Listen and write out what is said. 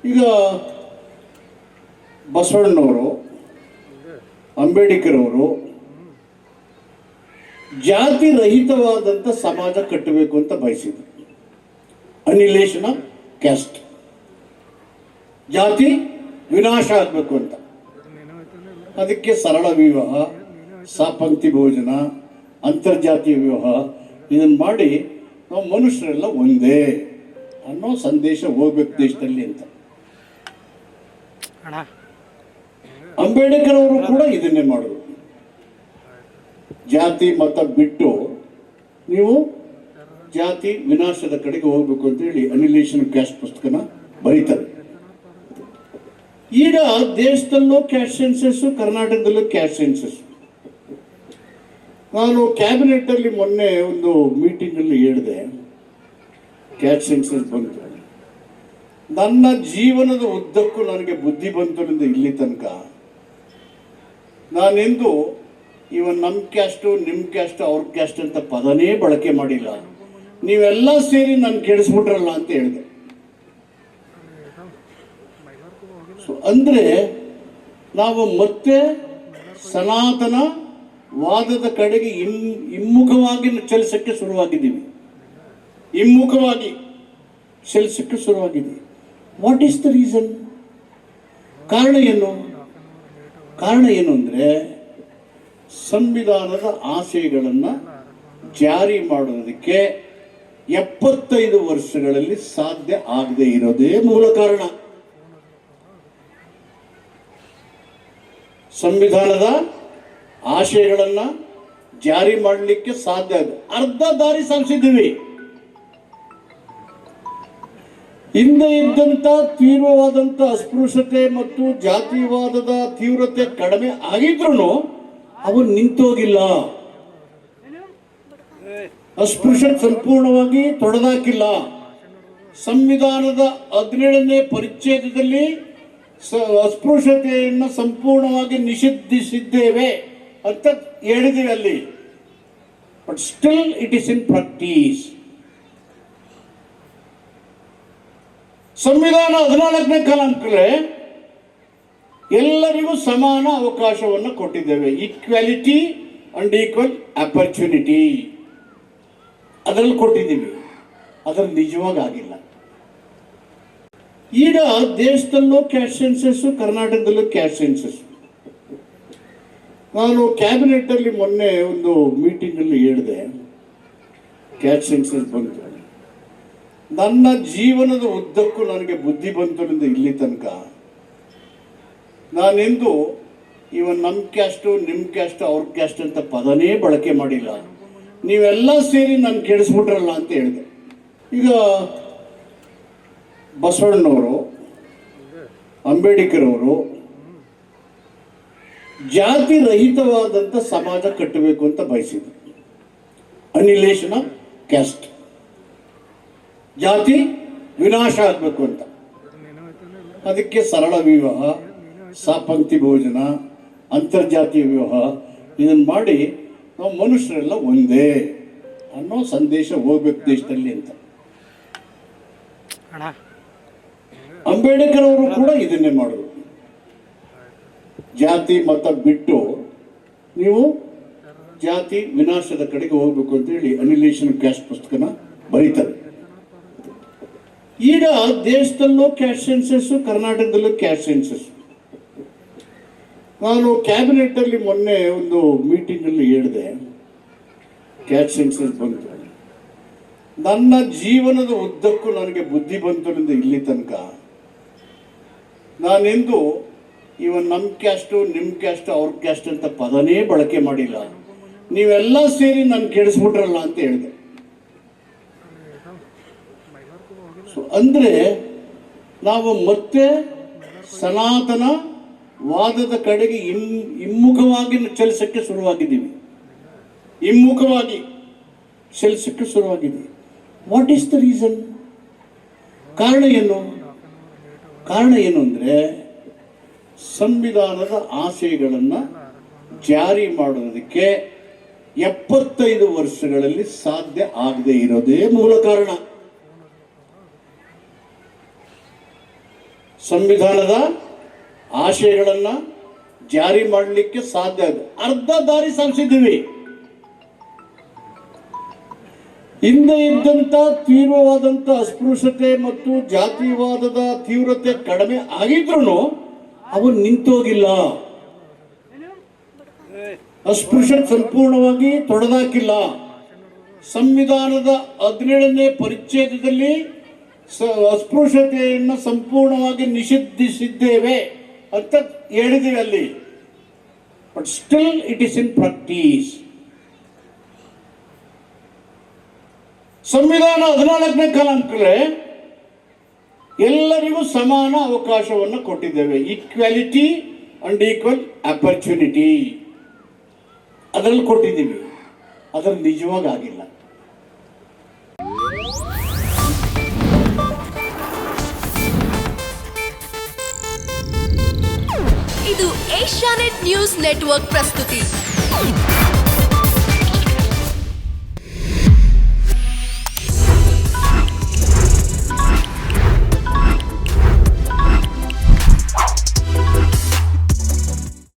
ಈಗ ಬಸವಣ್ಣನವರು, ಅಂಬೇಡ್ಕರ್ ಅವರು ಜಾತಿ ರಹಿತವಾದಂಥ ಸಮಾಜ ಕಟ್ಟಬೇಕು ಅಂತ ಬಯಸಿದ್ರು. ಅನಿಲೇಷನ್ ಆಫ್ ಕ್ಯಾಸ್ಟ್, ಜಾತಿ ವಿನಾಶ ಆಗಬೇಕು ಅಂತ. ಅದಕ್ಕೆ ಸರಳ ವಿವಾಹ, ಸಾಪಂಕ್ತಿ ಭೋಜನ, ಅಂತರ್ಜಾತೀಯ ವಿವಾಹ ಇದನ್ನು ಮಾಡಿ ನಾವು ಮನುಷ್ಯರೆಲ್ಲ ಒಂದೇ ಅನ್ನೋ ಸಂದೇಶ ಹೋಗ್ಬೇಕು ದೇಶದಲ್ಲಿ ಅಂತ. ಅಂಬೇಡ್ಕರ್ ಅವರು ಕೂಡ ಇದನ್ನೇ ಮಾಡಿದ್ರು. ಜಾತಿ ಮತ ಬಿಟ್ಟು ನೀವು ಜಾತಿ ವಿನಾಶದ ಕಡೆಗೆ ಹೋಗ್ಬೇಕು ಅಂತ ಹೇಳಿ ಅನಿಲೇಷನ್ ಕ್ಯಾಸ್ಟ್ ಪುಸ್ತಕನ ಬರೀತಾರೆ. ಈಗ ದೇಶದಲ್ಲೂ ಕ್ಯಾಸ್ಟ್ ಸೆನ್ಸಸ್, ಕರ್ನಾಟಕದಲ್ಲೂ ಕ್ಯಾಸ್ಟ್ ಸೆನ್ಸಸ್. ನಾನು ಕ್ಯಾಬಿನೆಟ್ ಅಲ್ಲಿ ಮೊನ್ನೆ ಒಂದು ಮೀಟಿಂಗ್ ಅಲ್ಲಿ ಹೇಳಿದೆ, ಕ್ಯಾಸ್ಟ್ ಸೆನ್ಸಸ್ ಬಂತು. ನನ್ನ ಜೀವನದ ಉದ್ದಕ್ಕೂ ನನಗೆ ಬುದ್ಧಿ ಬಂತು ಇಲ್ಲಿ ತನಕ ನಾನೆಂದು ನಮ್ಮ ಕ್ಯಾಸ್ಟು, ನಿಮ್ಮ ಕ್ಯಾಸ್ಟ್, ಅವ್ರ ಕ್ಯಾಸ್ಟ್ ಅಂತ ಪದನೇ ಬಳಕೆ ಮಾಡಿಲ್ಲ. ನೀವೆಲ್ಲ ಸೇರಿ ನಾನು ಕೆಡಿಸ್ಬಿಟ್ರಲ್ಲ ಅಂತ ಹೇಳಿದೆ. ಅಂದ್ರೆ ನಾವು ಮತ್ತೆ ಸನಾತನ ವಾದದ ಕಡೆಗೆ ಹಿಮ್ಮುಖವಾಗಿ ಚಲಿಸಕ್ಕೆ ಶುರುವಾಗಿದ್ದೀವಿ. ಹಿಮ್ಮುಖವಾಗಿ ಚಲಿಸಕ್ಕೆ ಶುರುವಾಗಿದ್ದೀವಿ. What is the reason? ಕಾರಣ ಏನು? ಕಾರಣ ಏನು ಅಂದರೆ ಸಂವಿಧಾನದ ಆಶಯಗಳನ್ನು ಜಾರಿ ಮಾಡೋದಕ್ಕೆ 75 ವರ್ಷಗಳಲ್ಲಿ ಸಾಧ್ಯ ಆಗದೆ ಇರೋದೇ ಮೂಲ ಕಾರಣ. ಸಂವಿಧಾನದ ಆಶಯಗಳನ್ನು ಜಾರಿ ಮಾಡಲಿಕ್ಕೆ ಸಾಧ್ಯ ಆಗ ಅರ್ಧ ದಾರಿ ಸಾಗಿಸಿದ್ದೀವಿ. ಹಿಂದೆ ಇದ್ದಂಥ ತೀವ್ರವಾದಂಥ ಅಸ್ಪೃಶ್ಯತೆ ಮತ್ತು ಜಾತಿವಾದದ ತೀವ್ರತೆ ಕಡಿಮೆ ಆಗಿದ್ರೂ ಅವು ನಿಂತೋಗಿಲ್ಲ. ಅಸ್ಪೃಶ್ಯತೆ ಸಂಪೂರ್ಣವಾಗಿ ತೊಡೆದಾಕಿಲ್ಲ. ಸಂವಿಧಾನದ 17ನೇ ಪರಿಚ್ಛೇದದಲ್ಲಿ ಅಸ್ಪೃಶ್ಯತೆಯನ್ನು ಸಂಪೂರ್ಣವಾಗಿ ನಿಷೇಧಿಸಿದ್ದೇವೆ ಅಂತ ಹೇಳಿದ್ದೀವಿ ಅಲ್ಲಿ. But still it is in practice. ಸಂವಿಧಾನ 14ನೇ ಕಲಂಕಲ್ಲಿ ಎಲ್ಲರಿಗೂ ಸಮಾನ ಅವಕಾಶವನ್ನು ಕೊಟ್ಟಿದ್ದೇವೆ. ಈಕ್ವಾಲಿಟಿ ಅಂಡ್ ಈಕ್ವಲ್ ಆಪರ್ಚುನಿಟಿ ಅದರಲ್ಲಿ ಕೊಟ್ಟಿದ್ದೀವಿ. ಅದರಲ್ಲಿ ನಿಜವಾಗಿ ಆಗಿಲ್ಲ. ಈಗ ದೇಶದಲ್ಲೂ ಕ್ಯಾಸ್ಟ್ ಸೆನ್ಸಸ್, ಕರ್ನಾಟಕದಲ್ಲೂ ಕ್ಯಾಸ್ಟ್ ಸೆನ್ಸಸ್. ನಾನು ಕ್ಯಾಬಿನೆಟ್ ಅಲ್ಲಿ ಮೊನ್ನೆ ಒಂದು ಮೀಟಿಂಗ್ ಅಲ್ಲಿ ಹೇಳಿದೆ, ಕ್ಯಾಸ್ಟ್ ಸೆನ್ಸಸ್ ಬಂತು. ನನ್ನ ಜೀವನದ ಉದ್ದಕ್ಕೂ ನನಗೆ ಬುದ್ಧಿ ಬಂತು ಇಲ್ಲಿ ತನಕ ನಾನೆಂದು ನಮ್ಮ ಕ್ಯಾಸ್ಟು, ನಿಮ್ಮ ಕ್ಯಾಸ್ಟ್, ಅವ್ರ ಕ್ಯಾಸ್ಟ್ ಅಂತ ಪದನೇ ಬಳಕೆ ಮಾಡಿಲ್ಲ. ನೀವೆಲ್ಲ ಸೇರಿ ನಾನು ಕೆಡಿಸ್ಬಿಟ್ರಲ್ಲ ಅಂತ ಹೇಳಿದೆ. ಈಗ ಬಸವಣ್ಣನವರು, ಅಂಬೇಡ್ಕರ್ ಅವರು ಜಾತಿ ರಹಿತವಾದಂಥ ಸಮಾಜ ಕಟ್ಟಬೇಕು ಅಂತ ಬಯಸಿದ್ರು. ಅನಿಲೇಷನ್ ಆಫ್ ಕ್ಯಾಸ್ಟ್, ಜಾತಿ ವಿನಾಶ ಆಗಬೇಕು ಅಂತ. ಅದಕ್ಕೆ ಸರಳ ವಿವಾಹ, ಸಾಪಂಕ್ತಿ ಭೋಜನ, ಅಂತರ್ಜಾತೀಯ ವಿವಾಹ ಇದನ್ನು ಮಾಡಿ ನಾವು ಮನುಷ್ಯರೆಲ್ಲ ಒಂದೇ ಅನ್ನೋ ಸಂದೇಶ ಹೋಗ್ಬೇಕು ದೇಶದಲ್ಲಿ ಅಂತ. ಅಂಬೇಡ್ಕರ್ ಅವರು ಕೂಡ ಇದನ್ನೇ ಮಾಡಿದ್ರು. ಜಾತಿ ಮತ ಬಿಟ್ಟು ನೀವು ಜಾತಿ ವಿನಾಶದ ಕಡೆಗೆ ಹೋಗ್ಬೇಕು ಅಂತ ಹೇಳಿ ಅನಿಲೇಷನ್ ಕ್ಯಾಸ್ಟ್ ಪುಸ್ತಕನ ಬರೀತಾರೆ. ಈಗ ದೇಶದಲ್ಲೂ ಕ್ಯಾಸ್ಟ್ ಸೆನ್ಸಸ್, ಕರ್ನಾಟಕದಲ್ಲೂ ಕ್ಯಾಸ್ಟ್ ಸೆನ್ಸಸ್. ನಾನು ಕ್ಯಾಬಿನೆಟ್ ಅಲ್ಲಿ ಮೊನ್ನೆ ಒಂದು ಮೀಟಿಂಗ್ ಅಲ್ಲಿ ಹೇಳಿದೆ, ಕ್ಯಾಸ್ಟ್ ಸೆನ್ಸಸ್ ಬಂತು. ನನ್ನ ಜೀವನದ ಉದ್ದಕ್ಕೂ ನನಗೆ ಬುದ್ಧಿ ಬಂತು ಇಲ್ಲಿ ತನಕ ನಾನೆಂದು ನಮ್ಮ ಕ್ಯಾಸ್ಟು, ನಿಮ್ಮ ಕ್ಯಾಸ್ಟ್, ಅವ್ರ ಕ್ಯಾಸ್ಟ್ ಅಂತ ಪದನೇ ಬಳಕೆ ಮಾಡಿಲ್ಲ. ನೀವೆಲ್ಲ ಸೇರಿ ನಾನು ಕೆಡಿಸ್ಬಿಟ್ರಲ್ಲ ಅಂತ ಹೇಳಿದೆ. ಅಂದ್ರೆ ನಾವು ಮತ್ತೆ ಸನಾತನ ವಾದದ ಕಡೆಗೆ ಹಿಮ್ಮುಖವಾಗಿ ಚಲಿಸಕ್ಕೆ ಶುರುವಾಗಿದ್ದೀವಿ. ಹಿಮ್ಮುಖವಾಗಿ ಚಲಿಸಕ್ಕೆ ಶುರುವಾಗಿದ್ದೀವಿ. What is the reason? ಕಾರಣ ಏನು? ಕಾರಣ ಏನು ಅಂದರೆ ಸಂವಿಧಾನದ ಆಶಯಗಳನ್ನು ಜಾರಿ ಮಾಡೋದಕ್ಕೆ 75 ವರ್ಷಗಳಲ್ಲಿ ಸಾಧ್ಯ ಆಗದೆ ಇರೋದೇ ಮೂಲ ಕಾರಣ. ಸಂವಿಧಾನದ ಆಶಯಗಳನ್ನು ಜಾರಿ ಮಾಡಲಿಕ್ಕೆ ಸಾಧ್ಯ ಇದೆ. ಅರ್ಧ ದಾರಿ ಸಾಗಿಸಿದ್ದೀವಿ. ಹಿಂದೆ ಇದ್ದಂಥ ತೀವ್ರವಾದಂಥ ಅಸ್ಪೃಶ್ಯತೆ ಮತ್ತು ಜಾತಿವಾದದ ತೀವ್ರತೆ ಕಡಿಮೆ ಆಗಿದ್ರೂ ಅವು ನಿಂತೋಗಿಲ್ಲ. ಅಸ್ಪೃಶ್ಯತೆ ಸಂಪೂರ್ಣವಾಗಿ ತೊಡೆದಾಕಿಲ್ಲ. ಸಂವಿಧಾನದ 17ನೇ ಪರಿಚ್ಛೇದದಲ್ಲಿ ಅಸ್ಪೃಶ್ಯತೆಯನ್ನು ಸಂಪೂರ್ಣವಾಗಿ ನಿಷೇಧಿಸಿದ್ದೇವೆ ಅಂತ ಹೇಳಿದ್ದೀವಿ ಅಲ್ಲಿ. But still it is in practice. ಸಂವಿಧಾನ 14ನೇ ಕಲಂಕಲ್ಲಿ ಎಲ್ಲರಿಗೂ ಸಮಾನ ಅವಕಾಶವನ್ನು ಕೊಟ್ಟಿದ್ದೇವೆ. ಈಕ್ವಾಲಿಟಿ ಅಂಡ್ ಈಕ್ವಲ್ ಆಪರ್ಚುನಿಟಿ ಅದರಲ್ಲಿ ಕೊಟ್ಟಿದ್ದೀವಿ. ಅದರಲ್ಲಿ ನಿಜವಾಗಿ ಆಗಿಲ್ಲ. ಇದು ಏಷ್ಯಾನೆಟ್ ನ್ಯೂಸ್ ನೆಟ್ವರ್ಕ್ ಪ್ರಸ್ತುತಿ.